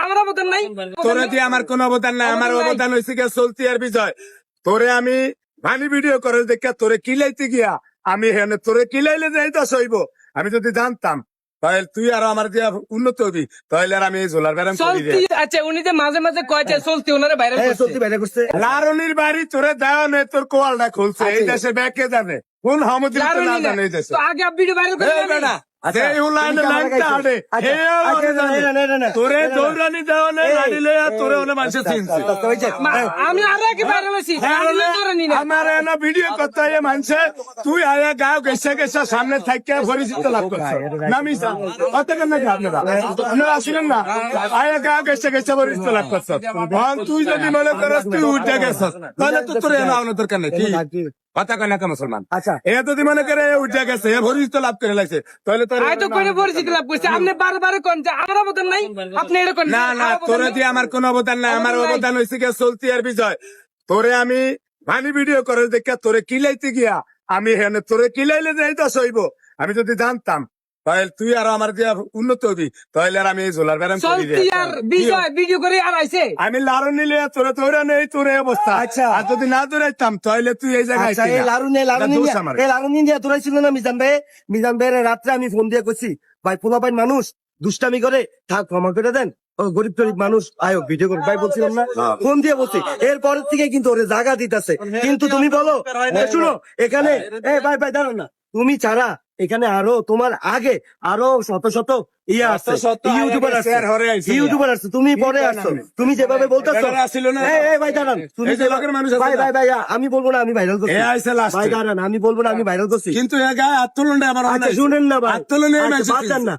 আমার অবদান নাই, তোরে দিয়ে আমার কোন অবদান নাই। আমার অবদান হয়েছে গিয়া চলতি আর বিজয়। তোরে আমি ভানি ভিডিও করে দেখা তোরে কিলাইতে গিয়া আমি হেনে তোরে কিলাইলে যাই তো সইব। আমি যদি জানতাম তাহলে তুই আর আমার দিয়া উন্নত হবি, তাহলে আর আমি এই ঝোলার ব্যারাম করি চলতি। আচ্ছা উনি যে মাঝে মাঝে কয় যে চলতি ওনারে বাইরে করছে লারনির বাড়ি তোরে দেওয়া নেই, তোর কোয়ালটা খুলছে এই দেশে ব্যাকে জানে কোন হামুদ্দিন না জানে এই দেশে। তো আগে ভিডিও বাইরে করে তোরে দৌড়ানি দেওয়া নেই লাড়িলে তোরে ওনে মানুষের চিনছে। আমি আরো কি বাইরে বসি আমার এনে ভিডিও করতে হয় মানুষে তুই আয়া গাও গেছে গেছে সামনে থাকি পরিচিত লাভ করছো নামি কত কেন আপনারা আসলেন না আয়া গাও গেছে গেছে পরিচিত লাভ করছো। তুই যদি মনে করস তুই উঠে গেছ তাহলে তো তোর এনে আউনের দরকার নেই কি কথা কয় না কে মুসলমান। আচ্ছা এ যদি মনে করে উঠে গেছে পরিচিত লাভ করে লাগছে তাহলে তোর তো কোনো পরিচিত লাভ করছে। আপনি বারবার কোন যে আমার অবদান নাই, আপনি এরকম না না তোরে দিয়ে আমার কোন অবদান নাই। আমার অবদান হয়েছে গিয়া চলতি আর বিজয়। তোরে আমি ভানি ভিডিও করে দেখা তোরে কিলাইতে গিয়া আমি হেনে তোরে কিলাইলে যাই তো সইব। আমি যদি জানতাম তাহলে তুই আর আমার দিয়া উন্নত হবি, তাহলে আর আমি এই ঝোলার ব্যারাম করি চলতি আর বিজয় ভিডিও করে আর আইছে। আমি লারু নিলে তোরে তোরা নেই তোর এই অবস্থা। আচ্ছা। আর যদি না দৌড়াইতাম তাহলে তুই এই জায়গায় আচ্ছা এই লারুন নিয়ে তোরাইছিল না মিজান ভাই রাত্রে আমি ফোন দিয়ে করছি ভাই পোলাপাইন মানুষ দুষ্টামি করে থাক ক্ষমা করে দেন, ও গরিব টরিব মানুষ আয়ো ভিডিও করে ভাই বলছিলাম না, ফোন দিয়ে বলছি। এরপরের থেকে কিন্তু ওরে জায়গা দিতেছে। কিন্তু তুমি বলো শুনো এখানে ভাই ভাই দাঁড়ান না, তুমি ছাড়া এখানে আরো তোমার আগে আরো শত শত ইয়ে আছে ইউটিউবার আছে তুমি পরে আসছো। তুমি যেভাবে বলতেছো ভাই দাঁড়ান তুমি ভাই ভাই ভাই আমি বলবো না আমি ভাইরাল করছি ভাই দাঁড়ান আমি বলবো না আমি ভাইরাল করছি কিন্তু আচ্ছা শুনেন না ভাই বাদ দেন না